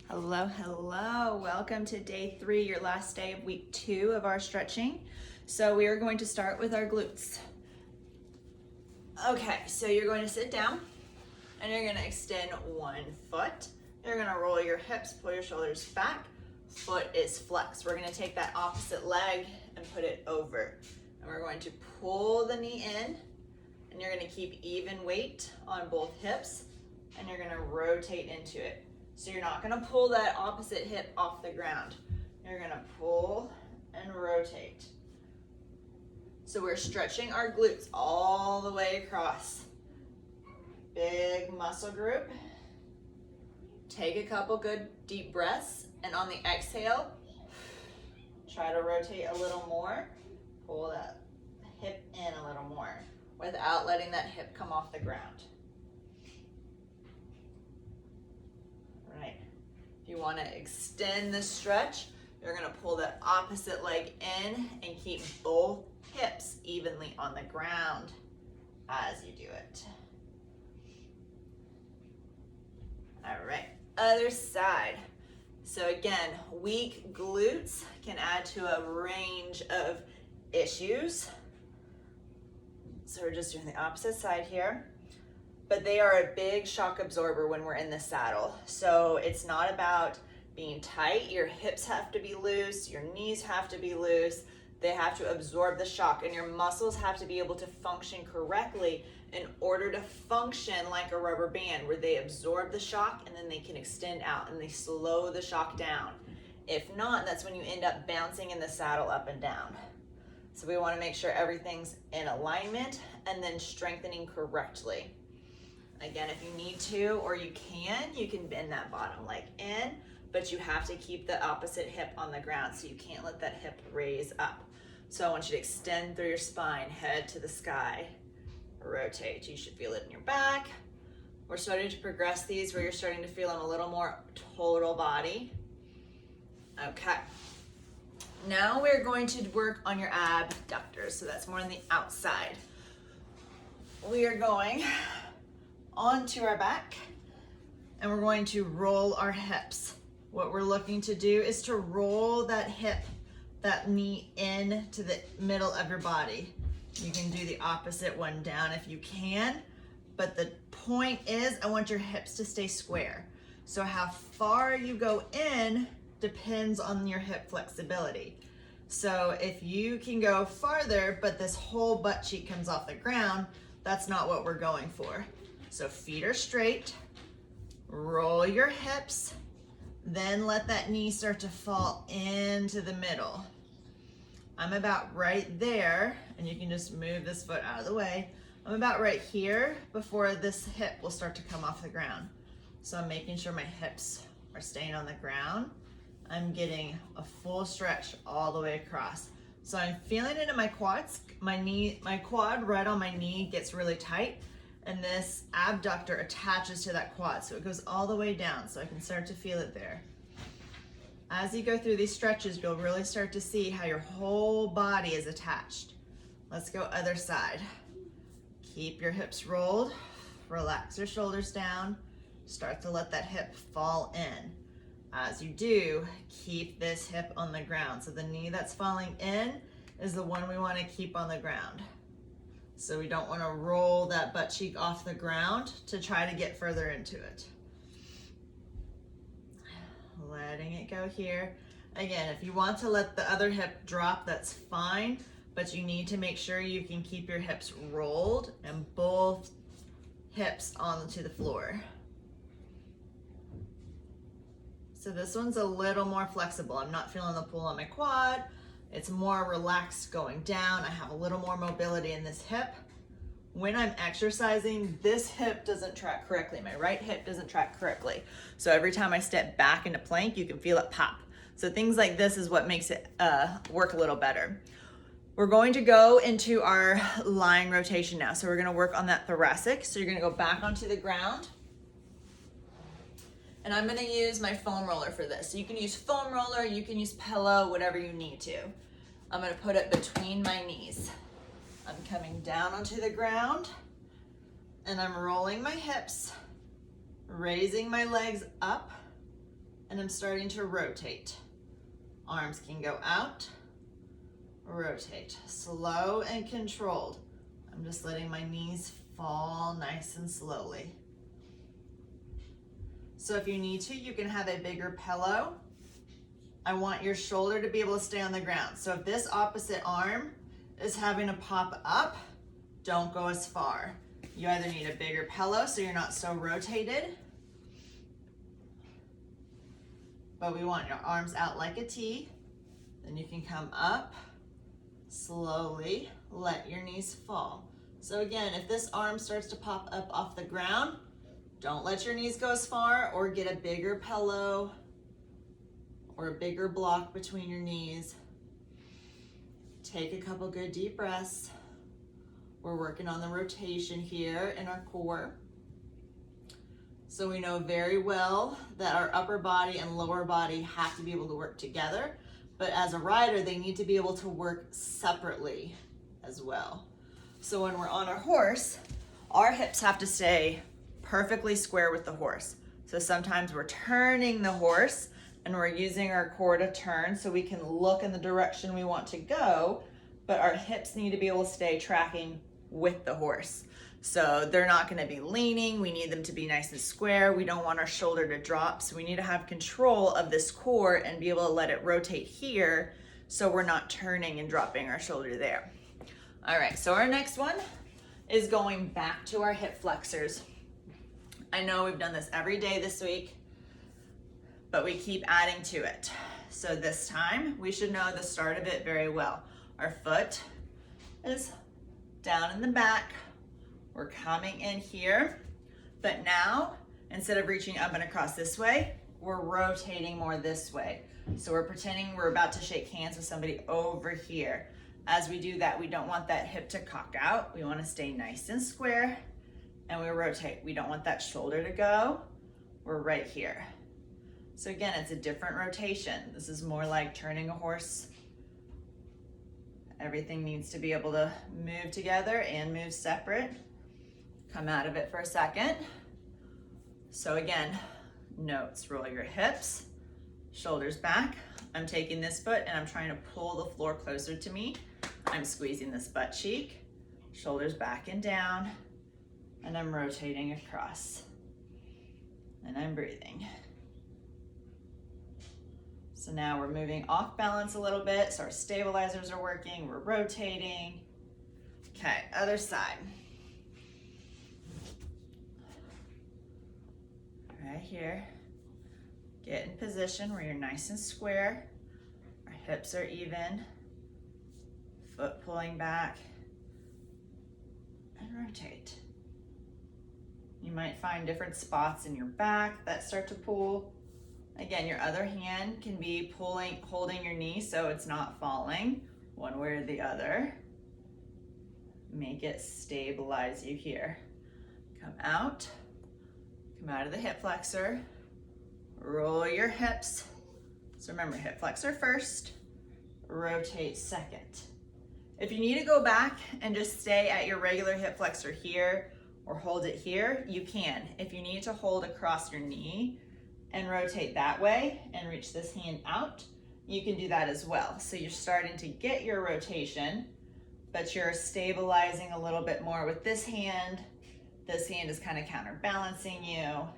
Hello, hello. Welcome to day 3, your last day of week 2 of our stretching. So we are going to start with our glutes. Okay, so you're going to sit down and you're going to extend one foot. You're going to roll your hips, pull your shoulders back. Foot is flexed. We're going to take that opposite leg and put it over. And we're going to pull the knee in, and you're going to keep even weight on both hips, and you're going to rotate into it. So you're not gonna pull that opposite hip off the ground. You're gonna pull and rotate. So we're stretching our glutes all the way across. Big muscle group. Take a couple good deep breaths, and on the exhale, try to rotate a little more. Pull that hip in a little more without letting that hip come off the ground. Right. If you want to extend the stretch, you're going to pull that opposite leg in and keep both hips evenly on the ground as you do it. All right, other side. So again, weak glutes can add to a range of issues. So we're just doing the opposite side here. But they are a big shock absorber when we're in the saddle. So it's not about being tight. Your hips have to be loose, your knees have to be loose. They have to absorb the shock, and your muscles have to be able to function correctly in order to function like a rubber band, where they absorb the shock and then they can extend out and they slow the shock down. If not, that's when you end up bouncing in the saddle up and down. So we want to make sure everything's in alignment and then strengthening correctly. Again, if you need to or you can bend that bottom leg in, but you have to keep the opposite hip on the ground, so you can't let that hip raise up. So I want you to extend through your spine, head to the sky, rotate. You should feel it in your back. We're starting to progress these where you're starting to feel them a little more total body. Okay. Now we're going to work on your abductors, so that's more on the outside. We are going onto our back, and we're going to roll our hips. What we're looking to do is to roll that hip, that knee in to the middle of your body. You can do the opposite one down if you can, but the point is I want your hips to stay square. So how far you go in depends on your hip flexibility. So if you can go farther, but this whole butt cheek comes off the ground, that's not what we're going for. So feet are straight, roll your hips, then let that knee start to fall into the middle. I'm about right there, and you can just move this foot out of the way. I'm about right here before this hip will start to come off the ground. So I'm making sure my hips are staying on the ground. I'm getting a full stretch all the way across. So I'm feeling it in my quads. My quad right on my knee gets really tight, and this abductor attaches to that quad, so it goes all the way down, so I can start to feel it there. As you go through these stretches, you'll really start to see how your whole body is attached. Let's go other side. Keep your hips rolled, relax your shoulders down, start to let that hip fall in. As you do, keep this hip on the ground. So the knee that's falling in is the one we want to keep on the ground. So we don't want to roll that butt cheek off the ground to try to get further into it. Letting it go here. Again, if you want to let the other hip drop, that's fine, but you need to make sure you can keep your hips rolled and both hips onto the floor. So this one's a little more flexible. I'm not feeling the pull on my quad. It's more relaxed going down. I have a little more mobility in this hip. When I'm exercising, this hip doesn't track correctly. My right hip doesn't track correctly. So every time I step back into plank, you can feel it pop. So things like this is what makes it work a little better. We're going to go into our lying rotation now. So we're gonna work on that thoracic. So you're gonna go back onto the ground. And I'm gonna use my foam roller for this. So you can use foam roller, you can use pillow, whatever you need to. I'm gonna put it between my knees. I'm coming down onto the ground, and I'm rolling my hips, raising my legs up, and I'm starting to rotate. Arms can go out, rotate, slow and controlled. I'm just letting my knees fall nice and slowly. So if you need to, you can have a bigger pillow. I want your shoulder to be able to stay on the ground. So if this opposite arm is having to pop up, don't go as far. You either need a bigger pillow so you're not so rotated, but we want your arms out like a T. Then you can come up, slowly let your knees fall. So again, if this arm starts to pop up off the ground, don't let your knees go as far, or get a bigger pillow or a bigger block between your knees. Take a couple good deep breaths. We're working on the rotation here in our core. So we know very well that our upper body and lower body have to be able to work together, but as a rider, they need to be able to work separately as well. So when we're on our horse, our hips have to stay perfectly square with the horse. So sometimes we're turning the horse and we're using our core to turn so we can look in the direction we want to go, but our hips need to be able to stay tracking with the horse. So they're not going to be leaning. We need them to be nice and square. We don't want our shoulder to drop. So we need to have control of this core and be able to let it rotate here so we're not turning and dropping our shoulder there. All right, so our next one is going back to our hip flexors. I know we've done this every day this week, but we keep adding to it. So this time we should know the start of it very well. Our foot is down in the back. We're coming in here, but now instead of reaching up and across this way, we're rotating more this way. So we're pretending we're about to shake hands with somebody over here. As we do that, we don't want that hip to cock out. We want to stay nice and square, and we rotate. We don't want that shoulder to go. We're right here. So again, it's a different rotation. This is more like turning a horse. Everything needs to be able to move together and move separate. Come out of it for a second. So again, notes, roll your hips, shoulders back. I'm taking this foot and I'm trying to pull the floor closer to me. I'm squeezing this butt cheek, shoulders back and down, and I'm rotating across. And I'm breathing. So now we're moving off balance a little bit, so our stabilizers are working, we're rotating. Okay, other side. Right here. Get in position where you're nice and square. Our hips are even. Foot pulling back. And rotate. You might find different spots in your back that start to pull. Again, your other hand can be holding your knee so it's not falling one way or the other. Make it stabilize you here. Come out of the hip flexor, roll your hips. So remember, hip flexor first, rotate second. If you need to go back and just stay at your regular hip flexor here or hold it here, you can. If you need to hold across your knee and rotate that way and reach this hand out, you can do that as well. So you're starting to get your rotation, but you're stabilizing a little bit more with this hand. This hand is kind of counterbalancing you.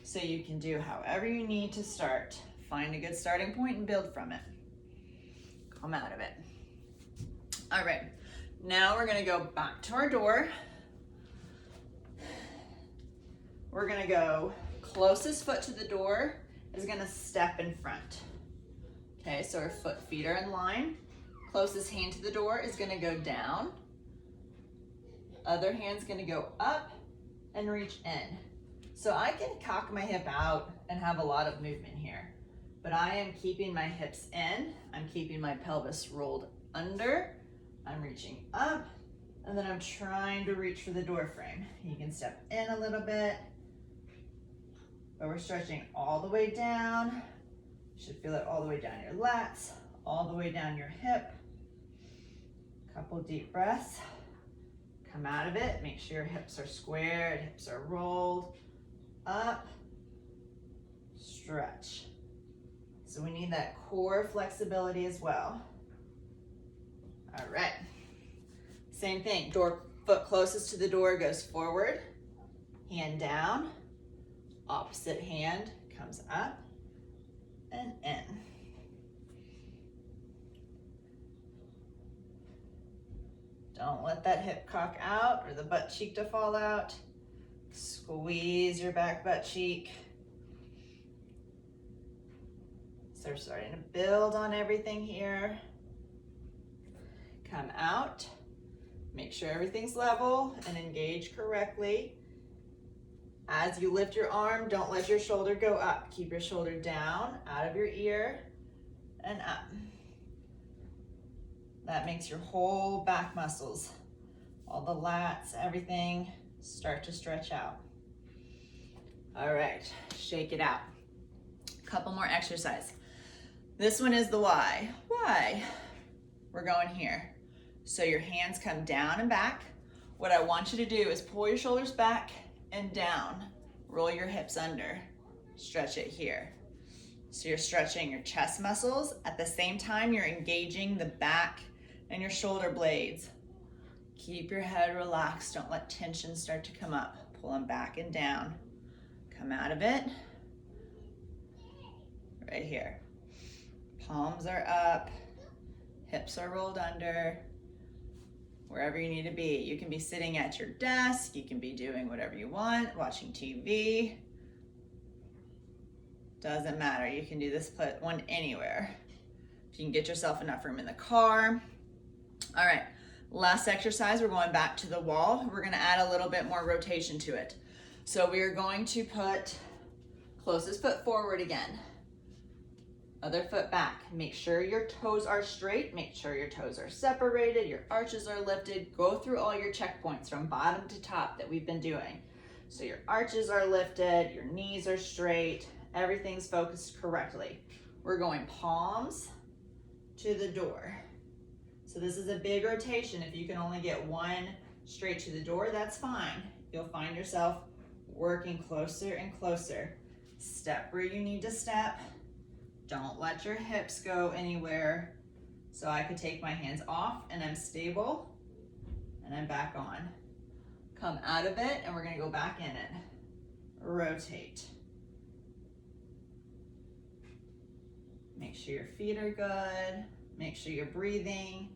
So you can do however you need to start. Find a good starting point and build from it. Come out of it. All right, now we're gonna go back to our door. We're gonna go closest foot to the door is gonna step in front. Okay, so our feet are in line. Closest hand to the door is gonna go down. Other hand's gonna go up and reach in. So I can cock my hip out and have a lot of movement here, but I am keeping my hips in. I'm keeping my pelvis rolled under. I'm reaching up, and then I'm trying to reach for the door frame. You can step in a little bit, but we're stretching all the way down. You should feel it all the way down your lats, all the way down your hip. Couple deep breaths. Come out of it. Make sure your hips are squared, hips are rolled. Up, stretch. So we need that core flexibility as well. All right. Same thing, foot closest to the door goes forward, hand down, opposite hand comes up and in. Don't let that hip cock out or the butt cheek to fall out. Squeeze your back butt cheek. So we're starting to build on everything here. Come out. Make sure everything's level and engage correctly. As you lift your arm, don't let your shoulder go up. Keep your shoulder down, out of your ear, and up. That makes your whole back muscles, all the lats, everything, start to stretch out. All right, shake it out. Couple more exercise. This one is the Y. Y. We're going here. So your hands come down and back. What I want you to do is pull your shoulders back and down. Roll your hips under. Stretch it here. So you're stretching your chest muscles. At the same time, you're engaging the back and your shoulder blades. Keep your head relaxed. Don't let tension start to come up. Pull them back and down. Come out of it. Right here. Palms are up. Hips are rolled under. Wherever you need to be. You can be sitting at your desk, you can be doing whatever you want, watching TV. Doesn't matter, you can do this one anywhere. If you can get yourself enough room in the car. All right, last exercise, we're going back to the wall. We're gonna add a little bit more rotation to it. So we are going to put closest foot forward again. Other foot back. Make sure your toes are straight. Make sure your toes are separated. Your arches are lifted. Go through all your checkpoints from bottom to top that we've been doing. So your arches are lifted. Your knees are straight. Everything's focused correctly. We're going palms to the door. So this is a big rotation. If you can only get one straight to the door, that's fine. You'll find yourself working closer and closer. Step where you need to step. Don't let your hips go anywhere. So I could take my hands off and I'm stable and I'm back on. Come out of it and we're gonna go back in it. Rotate. Make sure your feet are good. Make sure you're breathing.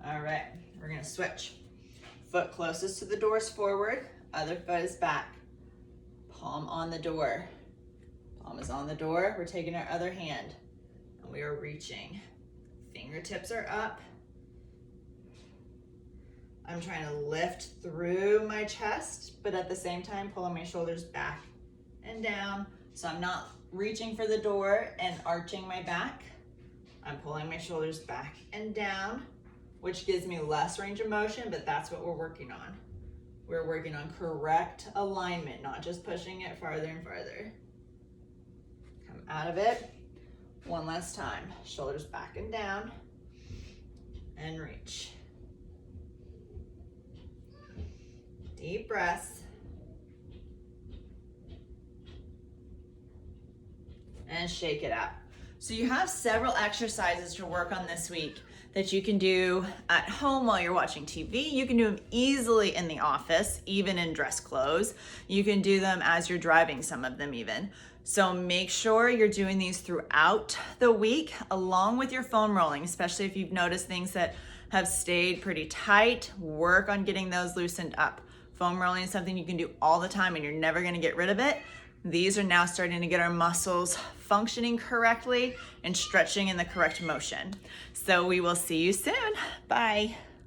All right, we're gonna switch. Foot closest to the door is forward, other foot is back. Palm on the door. Palm is on the door. We're taking our other hand and we are reaching. Fingertips are up. I'm trying to lift through my chest, but at the same time, pulling my shoulders back and down. So I'm not reaching for the door and arching my back. I'm pulling my shoulders back and down, which gives me less range of motion, but that's what we're working on. We're working on correct alignment, not just pushing it farther and farther. Come out of it. One last time. Shoulders back and down. And reach. Deep breaths. And shake it out. So you have several exercises to work on this week that you can do at home while you're watching TV. You can do them easily in the office, even in dress clothes. You can do them as you're driving, some of them even. So make sure you're doing these throughout the week, along with your foam rolling, especially if you've noticed things that have stayed pretty tight. Work on getting those loosened up. Foam rolling is something you can do all the time and you're never gonna get rid of it. These are now starting to get our muscles functioning correctly and stretching in the correct motion. So we will see you soon. Bye.